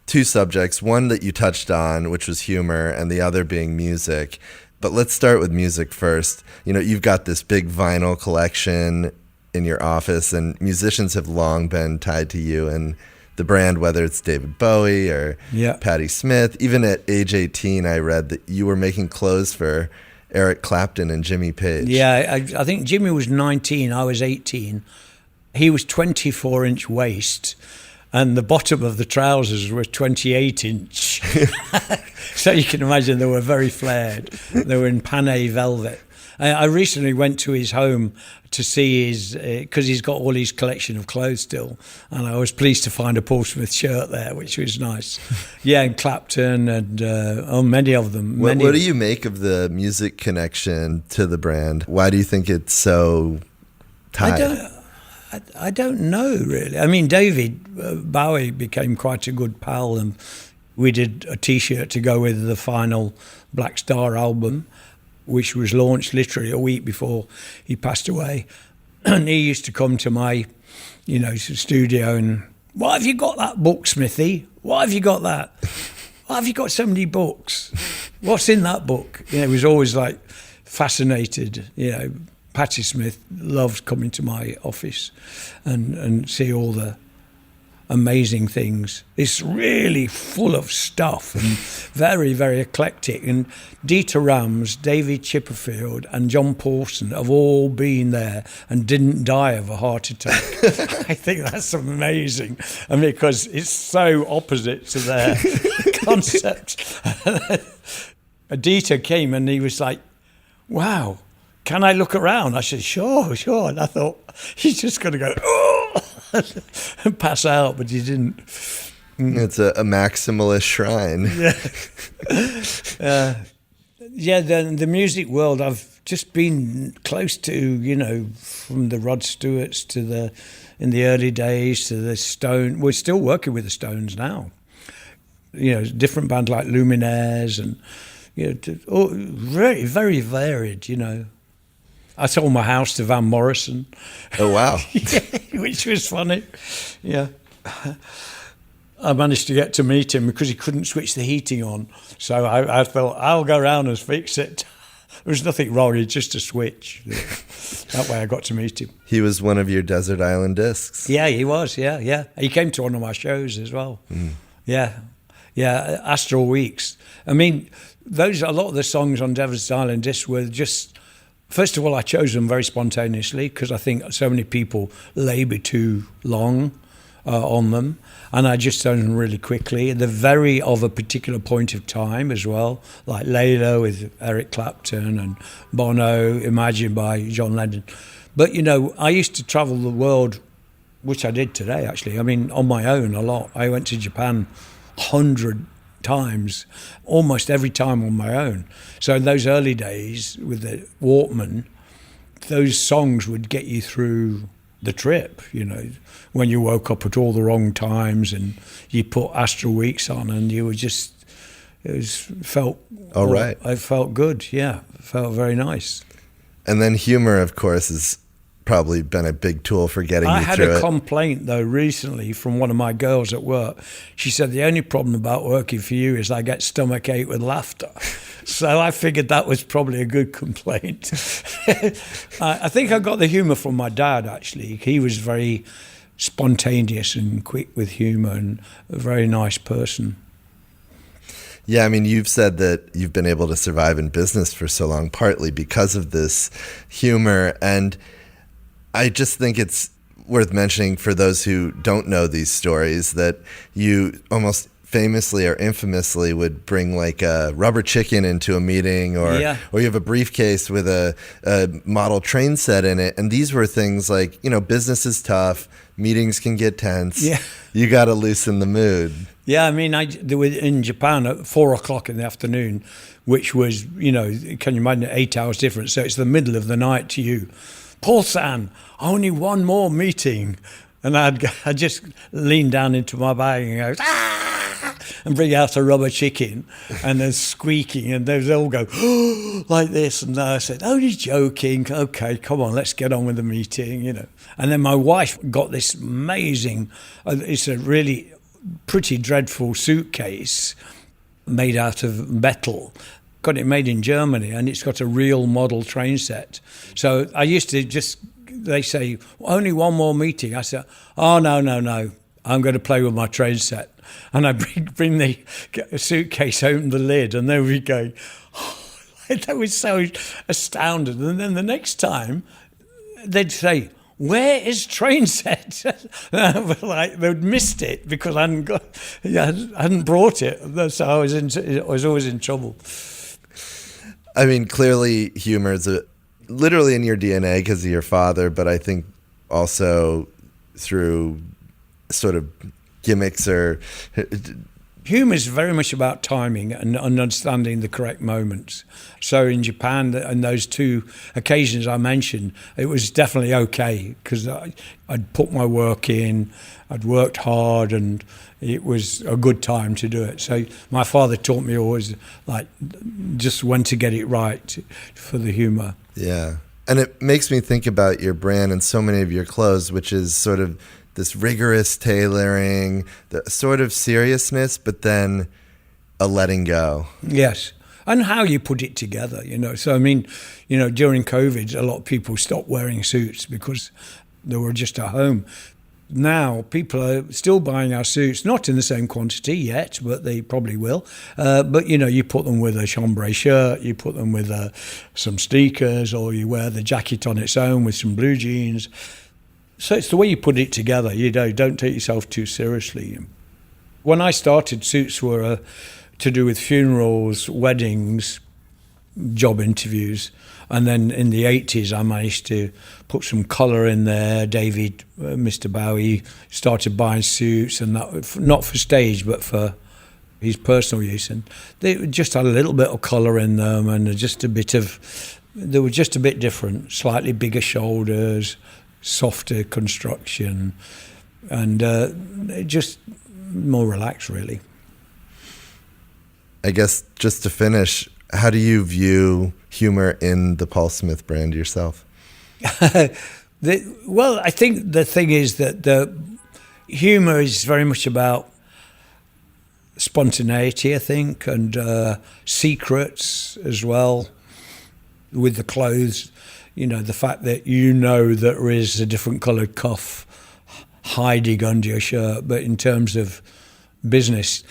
two subjects. One that you touched on, which was humor, and the other being music. But let's start with music first. You know, you've got this big vinyl collection in your office, and musicians have long been tied to you and the brand, whether it's David Bowie or Patti Smith. Even at age 18, I read that you were making clothes for Eric Clapton and Jimmy Page. Yeah, I think Jimmy was 19, I was 18. He was 24-inch waist, and the bottom of the trousers were 28-inch. So you can imagine they were very flared. They were in Panay velvet. I recently went to his home to see his, because he's got all his collection of clothes still, and I was pleased to find a Paul Smith shirt there, which was nice. Yeah, and Clapton and many of them. What do you make of the music connection to the brand? Why do you think it's so tied? I don't know, really. I mean, David Bowie became quite a good pal, and we did a T-shirt to go with the final Black Star album, which was launched literally a week before he passed away. And he used to come to my, studio and, "What have you got that book, Smithy? What have you got that? Why have you got so many books? What's in that book?" He was always like fascinated. Patti Smith loved coming to my office and see all the amazing things. It's really full of stuff and very, very eclectic. And Dieter Rams, David Chipperfield and John Paulson have all been there and didn't die of a heart attack. I think that's amazing. And because it's so opposite to their concept. Dieter came and he was like, "Wow, can I look around?" I said, sure. And I thought, he's just going to go, "Oh," and pass out, but he didn't. It's a maximalist shrine. Yeah. The music world, I've just been close to, from the Rod Stewarts to in the early days to the Stone. We're still working with the Stones now. Different bands like Luminaires and, very, very varied, I sold my house to Van Morrison. Oh, wow. Yeah, which was funny. Yeah. I managed to get to meet him because he couldn't switch the heating on. So I thought, I'll go around and fix it. There was nothing wrong, it's just a switch. That way I got to meet him. He was one of your Desert Island discs. Yeah, he was, yeah. He came to one of my shows as well. Yeah, Astral Weeks. I mean, a lot of the songs on Desert Island discs were just... First of all, I chose them very spontaneously because I think so many people labour too long on them, and I just done them really quickly. They're very of a particular point of time as well, like Layla with Eric Clapton and Bono, Imagine by John Lennon. But, I used to travel the world, which I did today, actually. I mean, on my own a lot. I went to Japan 100 times, almost every time on my own. So in those early days with the Walkman, those songs would get you through the trip, when you woke up at all the wrong times and you put Astral Weeks on and you were just, felt all right. It felt good, yeah. It felt very nice. And then humor, of course, is probably been a big tool for getting you through it. I had a complaint, though, recently from one of my girls at work. She said, "The only problem about working for you is I get stomach ache with laughter." So I figured that was probably a good complaint. I think I got the humour from my dad, actually. He was very spontaneous and quick with humour and a very nice person. Yeah, I mean, you've said that you've been able to survive in business for so long, partly because of this humor. And I just think it's worth mentioning for those who don't know these stories that you almost famously or infamously would bring like a rubber chicken into a meeting or you have a briefcase with a model train set in it. And these were things like, business is tough. Meetings can get tense. Yeah. You got to loosen the mood. Yeah, I mean, they were in Japan at 4:00 in the afternoon, which was, can you imagine, 8 hours difference? So it's the middle of the night to you. Paul-san, only one more meeting. And I'd just lean down into my bag and go, ah! And bring out a rubber chicken, and then squeaking, and they'd all go, like this. And I said, only joking. Okay, come on, let's get on with the meeting, And then my wife got this amazing, it's a really pretty dreadful suitcase made out of metal. Got it made in Germany, and it's got a real model train set. So I used to they say, only one more meeting. I said, oh, no, I'm going to play with my train set. And I bring the suitcase, open the lid, and there we go. That was so astounded. And then the next time, they'd say, where is train set? Like they'd missed it because I hadn't brought it. So I was always in trouble. I mean, clearly humor is literally in your DNA because of your father, but I think also through sort of gimmicks or... Humor is very much about timing and understanding the correct moments. So in Japan, on those two occasions I mentioned, it was definitely okay because I'd put my work in, I'd worked hard, and it was a good time to do it. So my father taught me always, like, just when to get it right for the humor. Yeah. And it makes me think about your brand and so many of your clothes, which is sort of this rigorous tailoring, the sort of seriousness, but then a letting go. Yes. And how you put it together, So, I mean, during COVID, a lot of people stopped wearing suits because they were just at home. Now, people are still buying our suits, not in the same quantity yet, but they probably will. But, you put them with a chambray shirt, you put them with some sneakers, or you wear the jacket on its own with some blue jeans. So it's the way you put it together. Don't take yourself too seriously. When I started, suits were to do with funerals, weddings, job interviews. And then in the 80s, I managed to put some colour in there. Mr. Bowie, started buying suits, and that, not for stage, but for his personal use. And they just had a little bit of colour in them, and they were just a bit different, slightly bigger shoulders, softer construction, and just more relaxed, really. I guess just to finish, how do you view humor in the Paul Smith brand yourself? Well, I think the thing is that the humor is very much about spontaneity, I think, and secrets as well with the clothes. The fact that that there is a different coloured cuff hiding under your shirt, but in terms of business,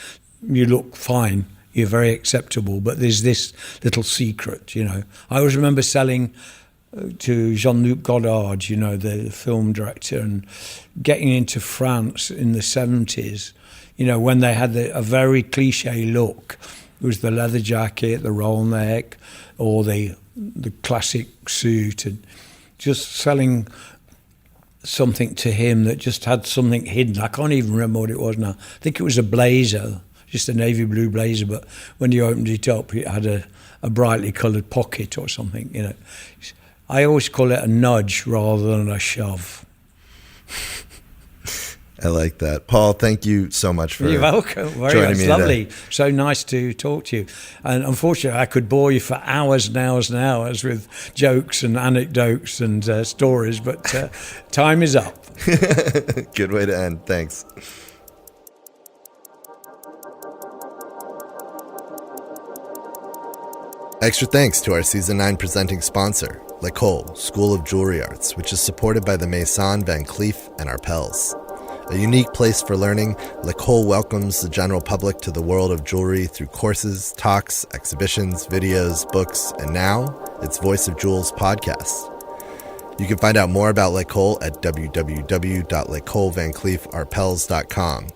you look fine. You're very acceptable, but there's this little secret, I always remember selling to Jean-Luc Godard, the film director, and getting into France in the 70s, when they had a very cliche look. It was the leather jacket, the roll neck, or the classic suit, and just selling something to him that just had something hidden. I can't even remember what it was now. I think it was a blazer, just a navy blue blazer, but when you opened it up, it had a brightly coloured pocket or something, I always call it a nudge rather than a shove. I like that. Paul, thank you so much for You're welcome. joining me lovely. today. So nice to talk to you. And unfortunately, I could bore you for hours and hours and hours with jokes and anecdotes and stories, but time is up. Good way to end. Thanks. Extra thanks to our Season 9 presenting sponsor, L'École, School of Jewelry Arts, which is supported by the Maison Van Cleef and Arpels. A unique place for learning, L'École welcomes the general public to the world of jewelry through courses, talks, exhibitions, videos, books, and now, its Voice of Jewels podcast. You can find out more about L'École at www.lecolevancleefarpels.com.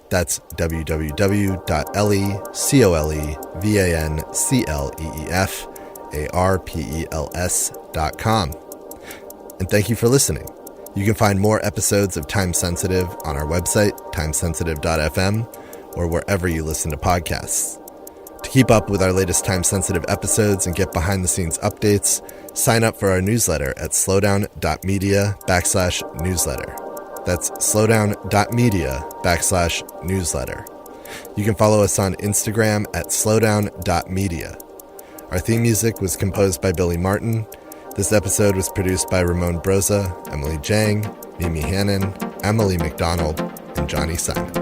That's www.lecolevancleefarpels.com. And thank you for listening. You can find more episodes of Time Sensitive on our website, timesensitive.fm, or wherever you listen to podcasts. To keep up with our latest time-sensitive episodes and get behind-the-scenes updates, sign up for our newsletter at slowdown.media/newsletter. That's slowdown.media/newsletter. You can follow us on Instagram at slowdown.media. Our theme music was composed by Billy Martin. This episode was produced by Ramon Broza, Emily Jang, Mimi Hannon, Emily McDonald, and Johnny Simon.